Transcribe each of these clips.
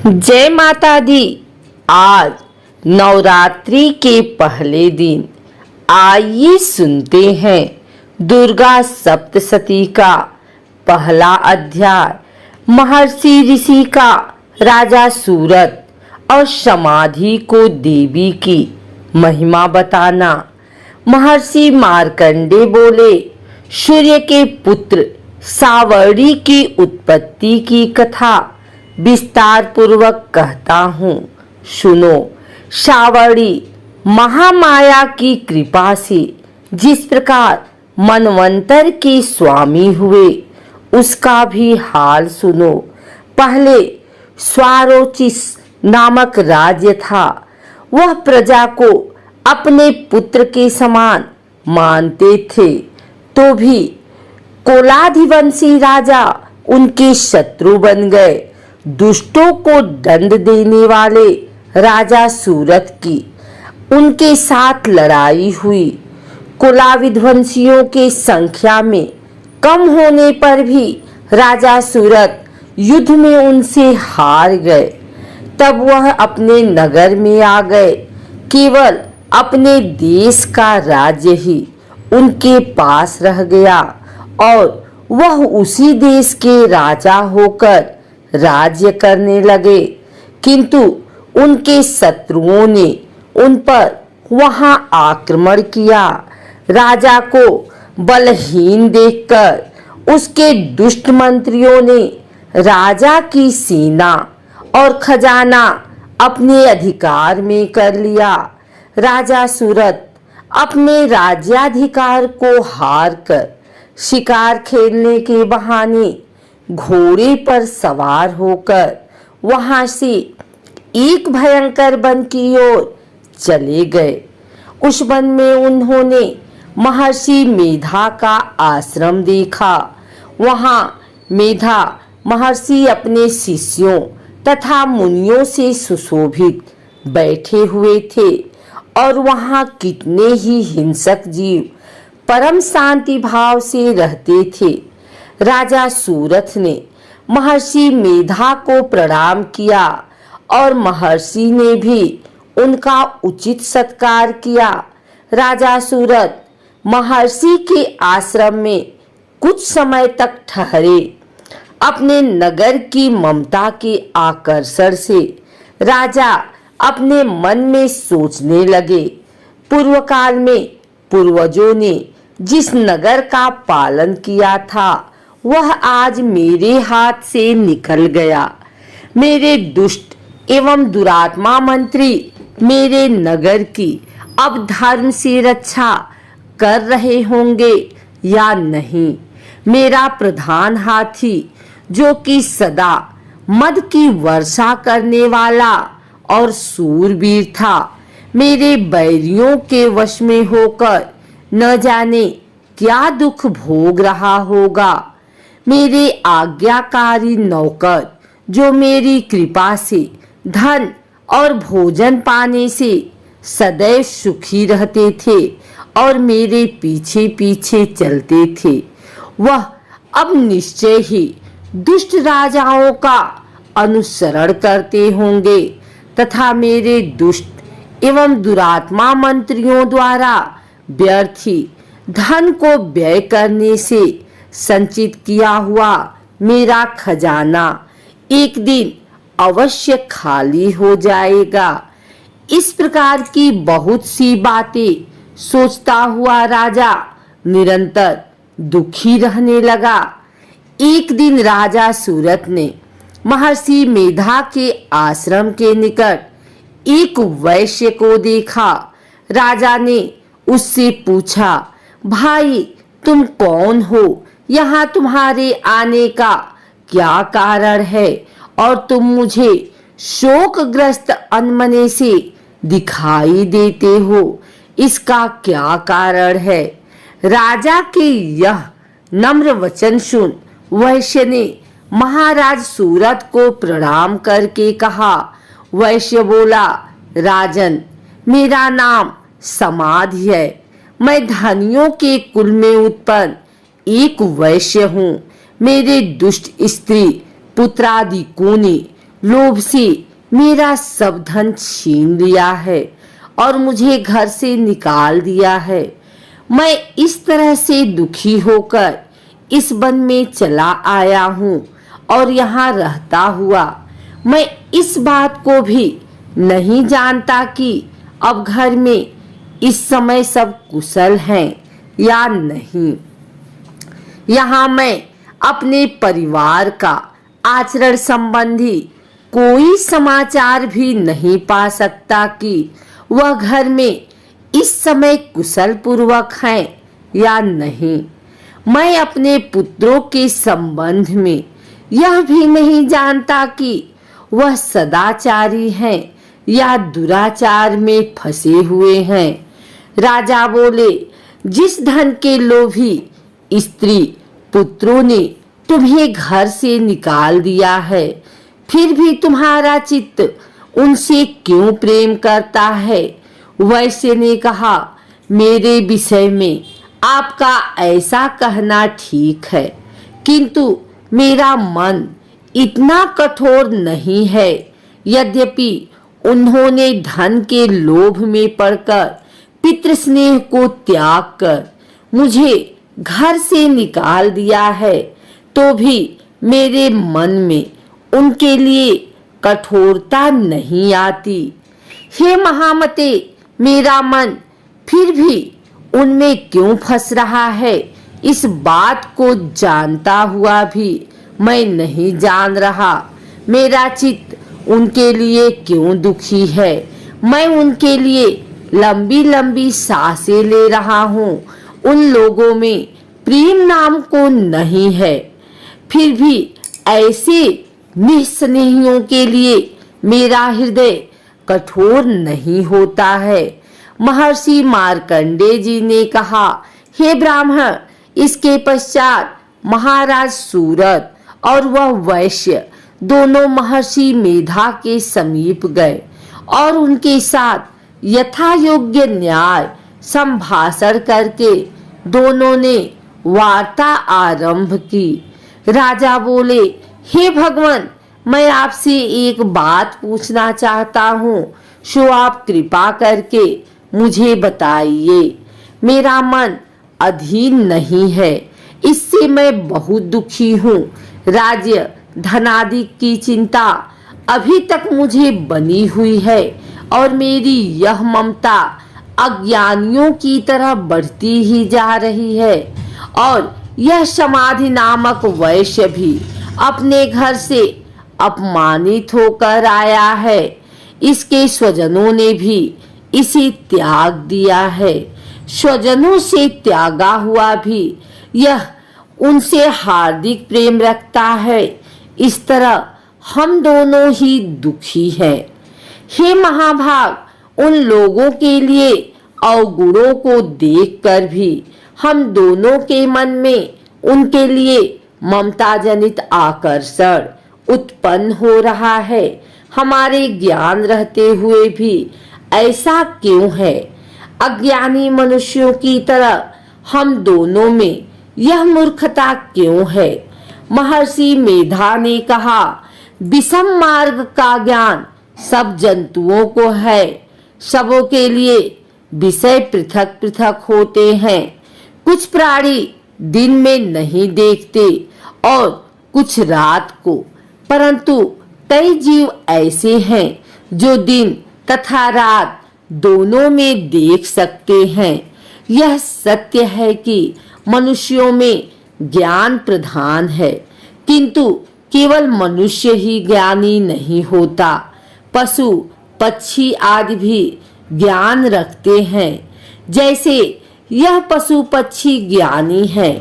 जय माता दी। आज नवरात्रि के पहले दिन आइए सुनते हैं दुर्गा सप्तशती का पहला अध्याय। महर्षि ऋषि का राजा सूरत और समाधि को देवी की महिमा बताना। महर्षि मार्कंडे बोले, सूर्य के पुत्र सावर्णी की उत्पत्ति की कथा विस्तार पूर्वक कहता हूँ, सुनो। सावर्णी महामाया की कृपा से जिस प्रकार मनवंतर के स्वामी हुए, उसका भी हाल सुनो। पहले स्वारोचिस नामक राज्य था। वह प्रजा को अपने पुत्र के समान मानते थे, तो भी कोलाधिवंशी राजा उनके शत्रु बन गए। दुष्टों को दंड देने वाले राजा सूरत की उनके साथ लड़ाई हुई। कुलाविध्वंसियों के संख्या में कम होने पर भी राजा सूरत युद्ध में उनसे हार गए। तब वह अपने नगर में आ गए। केवल अपने देश का राज्य ही उनके पास रह गया और वह उसी देश के राजा होकर राज्य करने लगे। किंतु उनके शत्रुओं ने उन पर वहां आक्रमण किया। राजा को बलहीन देखकर उसके दुष्ट मंत्रियों ने राजा की सेना और खजाना अपने अधिकार में कर लिया। राजा सूरत अपने राज्याधिकार को हार कर शिकार खेलने के बहाने घोड़े पर सवार होकर वहां से एक भयंकर वन की ओर चले गए। उस वन में उन्होंने महर्षि मेधा का आश्रम देखा। वहां मेधा महर्षि अपने शिष्यों तथा मुनियों से सुशोभित बैठे हुए थे और वहां कितने ही हिंसक जीव परम शांति भाव से रहते थे। राजा सूरत ने महर्षि मेधा को प्रणाम किया और महर्षि ने भी उनका उचित सत्कार किया। राजा सूरत महर्षि के आश्रम में कुछ समय तक ठहरे। अपने नगर की ममता के आकर्षण से राजा अपने मन में सोचने लगे, पूर्व काल में पूर्वजों ने जिस नगर का पालन किया था, वह आज मेरे हाथ से निकल गया। मेरे दुष्ट एवं दुरात्मा मंत्री मेरे नगर की अब धर्म से रक्षा कर रहे होंगे या नहीं। मेरा प्रधान हाथी, जो कि सदा मद की वर्षा करने वाला और सूरवीर था, मेरे बैरियों के वश में होकर न जाने क्या दुख भोग रहा होगा। मेरे आज्ञाकारी नौकर, जो मेरी कृपा से धन और भोजन पाने से सदैव सुखी रहते थे और मेरे पीछे पीछे चलते थे, वह अब निश्चय ही दुष्ट राजाओं का अनुसरण करते होंगे तथा मेरे दुष्ट एवं दुरात्मा मंत्रियों द्वारा व्यर्थी धन को व्यय करने से संचित किया हुआ मेरा खजाना एक दिन अवश्य खाली हो जाएगा। इस प्रकार की बहुत सी बातें सोचता हुआ राजा निरंतर दुखी रहने लगा। एक दिन राजा सूरत ने महर्षि मेधा के आश्रम के निकट एक वैश्य को देखा। राजा ने उससे पूछा, भाई तुम कौन हो? यहाँ तुम्हारे आने का क्या कारण है और तुम मुझे शोकग्रस्त अनमने से दिखाई देते हो, इसका क्या कारण है? राजा के यह नम्र वचन सुन वैश्य ने महाराज सूरत को प्रणाम करके कहा। वैश्य बोला, राजन, मेरा नाम समाधि है। मैं धनियों के कुल में उत्पन्न एक वैश्य हूँ। मेरे दुष्ट स्त्री पुत्रादि को ने लोभ से मेरा सब धन छीन लिया है और मुझे घर से निकाल दिया है। मैं इस तरह से दुखी होकर इस वन में चला आया हूँ और यहाँ रहता हुआ मैं इस बात को भी नहीं जानता कि अब घर में इस समय सब कुशल हैं या नहीं। यहाँ मैं अपने परिवार का आचरण संबंधी कोई समाचार भी नहीं पा सकता कि वह घर में इस समय कुशल पूर्वक हैं या नहीं। मैं अपने पुत्रों के संबंध में यह भी नहीं जानता कि वह सदाचारी हैं या दुराचार में फंसे हुए हैं। राजा बोले, जिस धन के लोभी स्त्री पुत्रों ने तुम्हें घर से निकाल दिया है, फिर भी तुम्हारा चित्त उनसे क्यों प्रेम करता है? वैश्य ने कहा, मेरे विषय में आपका ऐसा कहना ठीक है, किंतु मेरा मन इतना कठोर नहीं है। यद्यपि उन्होंने धन के लोभ में पड़कर पितृस्नेह को त्याग कर मुझे घर से निकाल दिया है, तो भी मेरे मन में उनके लिए कठोरता नहीं आती। हे महामते, मेरा मन फिर भी उनमें क्यों फंस रहा है, इस बात को जानता हुआ भी मैं नहीं जान रहा। मेरा चित्त उनके लिए क्यों दुखी है। मैं उनके लिए लंबी लंबी सांसें ले रहा हूँ। उन लोगों में प्रेम नाम को नहीं है, फिर भी ऐसे निस्नेहियों के लिए मेरा हृदय कठोर नहीं होता है। महर्षि मार्कंडेय जी ने कहा, हे ब्राह्मण, इसके पश्चात महाराज सूरत और वह वैश्य दोनों महर्षि मेधा के समीप गए और उनके साथ यथा योग्य न्याय संभाषण करके दोनों ने वार्ता आरंभ की। राजा बोले, हे भगवान, मैं आपसे एक बात पूछना चाहता हूँ, सो आप कृपा करके मुझे बताइए। मेरा मन अधीन नहीं है, इससे मैं बहुत दुखी हूँ। राज्य धनादि की चिंता अभी तक मुझे बनी हुई है और मेरी यह ममता अज्ञानियों की तरह बढ़ती ही जा रही है। और यह समाधि नामक वैश्य भी अपने घर से अपमानित होकर आया है। इसके स्वजनों ने भी इसे त्याग दिया है। स्वजनों से त्यागा हुआ भी यह उनसे हार्दिक प्रेम रखता है। इस तरह हम दोनों ही दुखी हैं। हे महाभाग, उन लोगों के लिए अवगुणों को देखकर भी हम दोनों के मन में उनके लिए ममता जनित आकर्षण उत्पन्न हो रहा है। हमारे ज्ञान रहते हुए भी ऐसा क्यों है? अज्ञानी मनुष्यों की तरह हम दोनों में यह मूर्खता क्यों है? महर्षि मेधा ने कहा, विषम मार्ग का ज्ञान सब जंतुओं को है। सबों के लिए विषय पृथक पृथक होते हैं। कुछ प्राणी दिन में नहीं देखते और कुछ रात को, परंतु कई जीव ऐसे हैं जो दिन तथा रात दोनों में देख सकते हैं। यह सत्य है कि मनुष्यों में ज्ञान प्रधान है, किंतु केवल मनुष्य ही ज्ञानी नहीं होता। पशु पक्षी आदि भी ज्ञान रखते हैं। जैसे यह पशु पक्षी ज्ञानी है,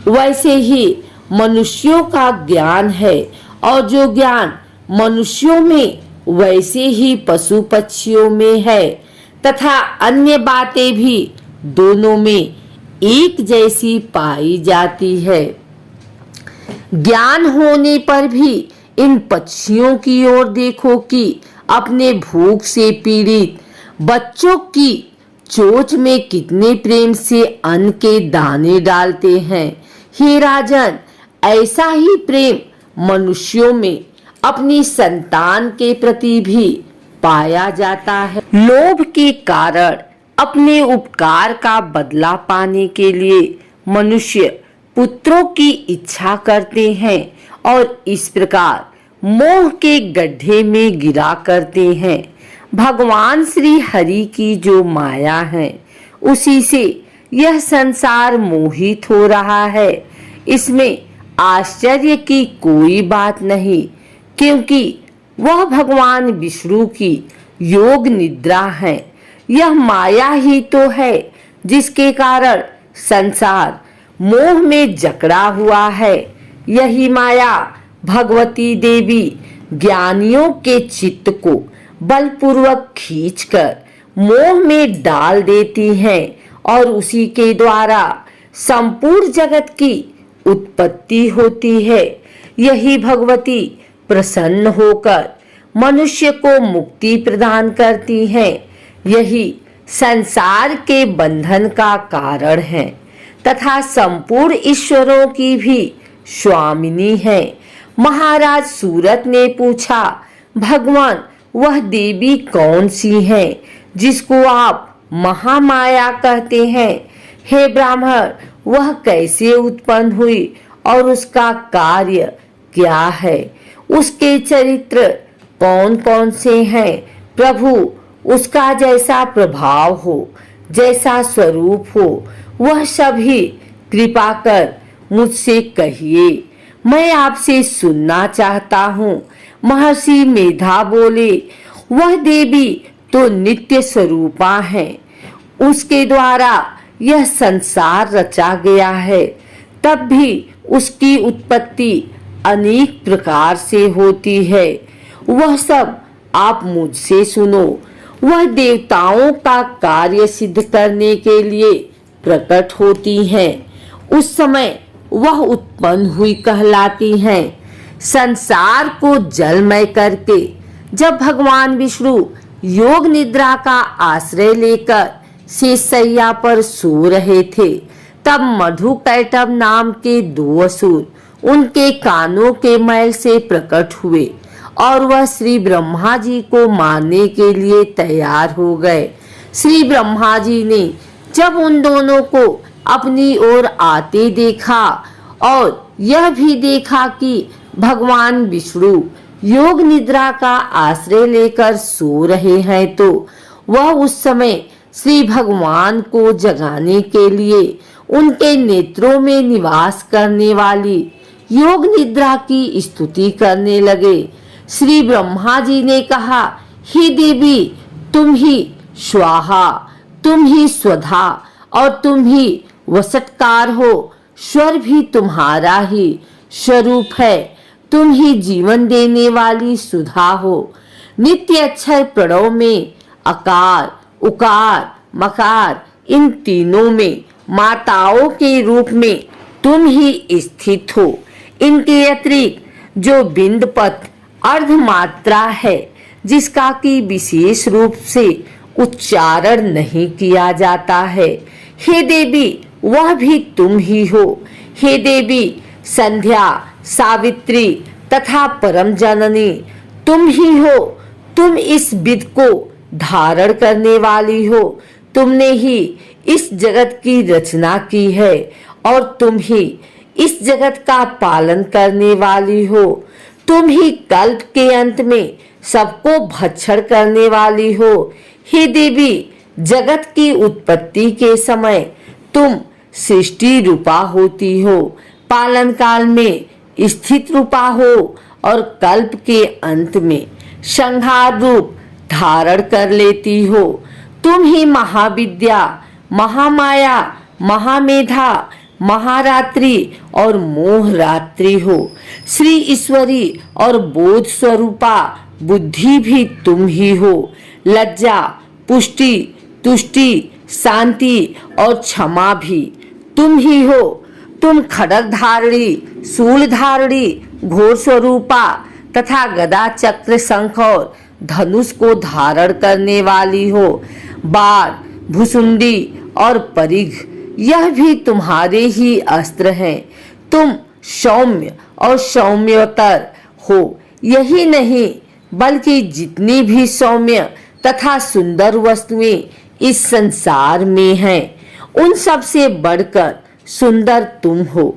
वैसे ही मनुष्यों का ज्ञान है, और जो ज्ञान मनुष्यों में वैसे ही पशु पक्षियों में है, तथा अन्य बातें भी दोनों में एक जैसी पाई जाती है। ज्ञान होने पर भी इन पक्षियों की ओर देखो कि अपने भूख से पीड़ित बच्चों की चोंच में कितने प्रेम से अन्न के दाने डालते हैं। हे राजन, ऐसा ही प्रेम मनुष्यों में अपनी संतान के प्रति भी पाया जाता है। लोभ के कारण अपने उपकार का बदला पाने के लिए मनुष्य पुत्रों की इच्छा करते हैं और इस प्रकार मोह के गड्ढे में गिरा करते हैं। भगवान श्री हरि की जो माया है उसी से यह संसार मोहित हो रहा है। इसमें आश्चर्य की कोई बात नहीं, क्योंकि वह भगवान विष्णु की योग निद्रा है। यह माया ही तो है जिसके कारण संसार मोह में जकड़ा हुआ है। यही माया भगवती देवी ज्ञानियों के चित्त को बलपूर्वक खींचकर मोह में डाल देती हैं और उसी के द्वारा संपूर्ण जगत की उत्पत्ति होती है। यही भगवती प्रसन्न होकर मनुष्य को मुक्ति प्रदान करती हैं। यही संसार के बंधन का कारण है तथा संपूर्ण ईश्वरों की भी स्वामिनी है। महाराज सूरत ने पूछा, भगवान वह देवी कौन सी है जिसको आप महामाया कहते हैं? हे ब्राह्मण, वह कैसे उत्पन्न हुई और उसका कार्य क्या है? उसके चरित्र कौन कौन से हैं? प्रभु, उसका जैसा प्रभाव हो, जैसा स्वरूप हो, वह सभी कृपा कर मुझसे कहिए, मैं आपसे सुनना चाहता हूँ। महर्षि मेधा बोले, वह देवी तो नित्य स्वरूपा है, उसके द्वारा यह संसार रचा गया है। तब भी उसकी उत्पत्ति अनेक प्रकार से होती है। वह सब आप मुझसे सुनो। वह देवताओं का कार्य सिद्ध करने के लिए प्रकट होती हैं। उस समय वह उत्पन्न हुई कहलाती हैं। संसार को जलमय करके जब भगवान विष्णु योग निद्रा का आश्रय लेकर शेषशैया पर सो रहे थे, तब मधुकैटभ नाम के 2 असुर उनके कानों के मैल से प्रकट हुए और वह श्री ब्रह्मा जी को मारने के लिए तैयार हो गए। श्री ब्रह्मा जी ने जब उन दोनों को अपनी ओर आते देखा और यह भी देखा कि भगवान विष्णु योग निद्रा का आश्रय लेकर सो रहे हैं, तो वह उस समय श्री भगवान को जगाने के लिए उनके नेत्रों में निवास करने वाली योग निद्रा की स्तुति करने लगे। श्री ब्रह्मा जी ने कहा, हे देवी, तुम ही स्वाहा, तुम ही स्वधा और तुम ही वसटकार हो। स्वर भी तुम्हारा ही स्वरूप है। तुम ही जीवन देने वाली सुधा हो। नित्य अक्षर प्रणव में अकार, उकार, मकार, इन तीनों में माताओं के रूप में तुम ही स्थित हो। इनके अतिरिक्त जो बिंदपत अर्धमात्रा है, जिसका कि विशेष रूप से उच्चारण नहीं किया जाता है, हे देवी, वह भी तुम ही हो। हे देवी, संध्या, सावित्री तथा परम जननी तुम ही हो। तुम इस विद को धारण करने वाली हो। तुमने ही इस जगत की रचना की है और तुम ही इस जगत का पालन करने वाली हो। तुम ही कल्प के अंत में सबको भक्षण करने वाली हो। हे देवी, जगत की उत्पत्ति के समय तुम सृष्टि रूपा होती हो, पालन काल में स्थित रूपा हो और कल्प के अंत में संहार रूप धारण कर लेती हो। तुम ही महाविद्या, महामाया, महामेधा, महारात्रि और मोहरात्रि हो। श्री ईश्वरी और बोध स्वरूपा बुद्धि भी तुम ही हो। लज्जा, पुष्टि, तुष्टि, शांति और क्षमा भी तुम ही हो। तुम खड्ग धारणी, शूल धारणी, घोर स्वरूपा तथा गदा, चक्र, शंख और धनुष को धारण करने वाली हो। बाण, भुसुंडी और परिघ, यह भी तुम्हारे ही अस्त्र हैं। तुम सौम्य और सौम्यतर हो। यही नहीं बल्कि जितनी भी सौम्य तथा सुंदर वस्तुएं इस संसार में हैं, उन सब से बढ़कर सुंदर तुम हो,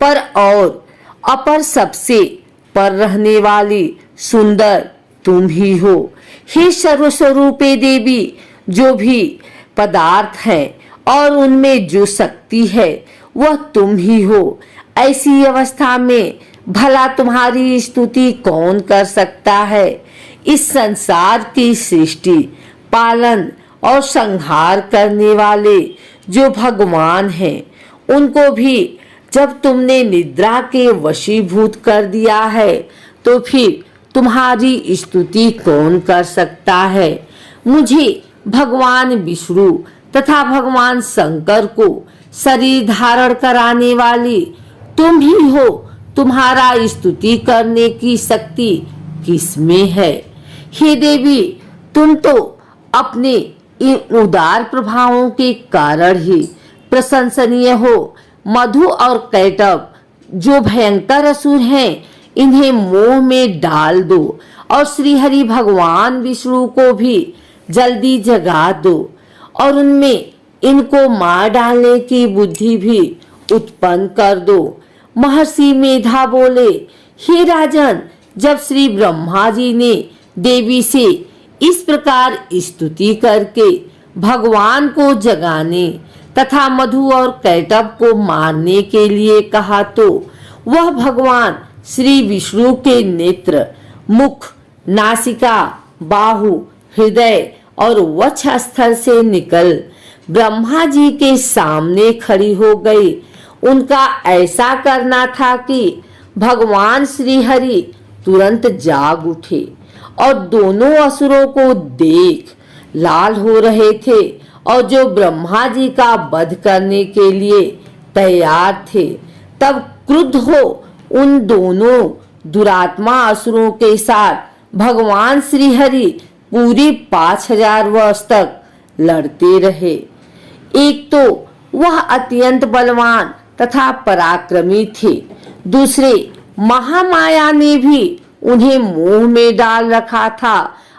पर और अपर सबसे पर रहने वाली सुंदर तुम ही हो। हे सर्वस्वरूपे देवी, जो भी पदार्थ है और उनमें जो शक्ति है वह तुम ही हो। ऐसी अवस्था में भला तुम्हारी स्तुति कौन कर सकता है। इस संसार की सृष्टि, पालन और संहार करने वाले जो भगवान हैं, उनको भी जब तुमने निद्रा के वशीभूत कर दिया है, तो फिर तुम्हारी स्तुति कौन कर सकता है। मुझे भगवान विष्णु तथा भगवान शंकर को शरीर धारण कराने वाली तुम ही हो। तुम्हारा स्तुति करने की शक्ति किसमें है। हे देवी, तुम तो अपने इन उदार प्रभावों के कारण ही प्रशंसनीय हो। मधु और कैटभ जो भयंकर असुर हैं, इन्हें मोह में डाल दो और श्री हरि भगवान विष्णु को भी जल्दी जगा दो और उनमें इनको मार डालने की बुद्धि भी उत्पन्न कर दो। महर्षि मेधा बोले, हे राजन, जब श्री ब्रह्मा जी ने देवी से इस प्रकार स्तुति करके भगवान को जगाने तथा मधु और कैटभ को मारने के लिए कहा, तो वह भगवान श्री विष्णु के नेत्र, मुख, नासिका, बाहु, हृदय और वक्षस्थल से निकल ब्रह्मा जी के सामने खड़ी हो गई। उनका ऐसा करना था कि भगवान श्री हरि तुरंत जाग उठे और दोनों असुरों को देख लाल हो रहे थे और जो ब्रह्मा जी का वध करने के लिए तैयार थे। तब क्रुद्ध हो उन दोनों दुरात्मा असुरों के साथ भगवान श्री हरि पूरी 5000 वर्ष तक लड़ते रहे। एक तो वह अत्यंत बलवान तथा पराक्रमी थे, दूसरे महामाया ने भी उन्हें मोह में डाल रखा था।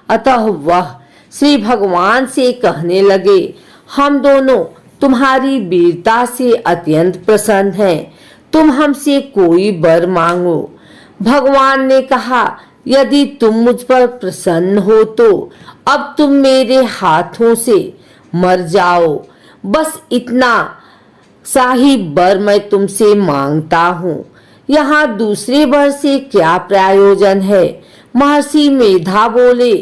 अतः वह श्री भगवान से कहने लगे, हम दोनों तुम्हारी वीरता से अत्यंत प्रसन्न हैं, तुम हमसे कोई वर मांगो। भगवान ने कहा, यदि तुम मुझ पर प्रसन्न हो तो अब तुम मेरे हाथों से मर जाओ। बस इतना सा ही वर मैं तुमसे मांगता हूँ। यहाँ दूसरे वर से क्या प्रयोजन है। महर्षि मेधा बोले,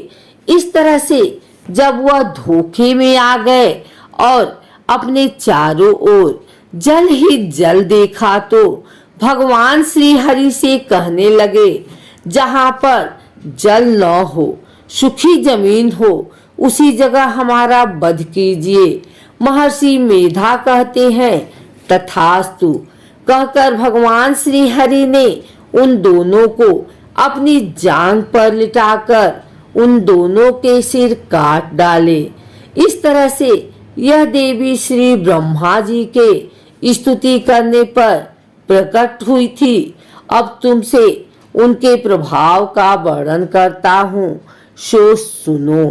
इस तरह से जब वह धोखे में आ गए और अपने चारों ओर जल ही जल देखा, तो भगवान श्री हरि से कहने लगे, जहाँ पर जल न हो, सूखी जमीन हो, उसी जगह हमारा वध कीजिए। महर्षि मेधा कहते हैं, तथास्तु कहकर भगवान श्री हरि ने उन दोनों को अपनी जांघ पर लिटाकर उन दोनों के सिर काट डाले। इस तरह से यह देवी श्री ब्रह्मा जी के स्तुति करने पर प्रकट हुई थी। अब तुमसे उनके प्रभाव का वर्णन करता हूँ, सो सुनो।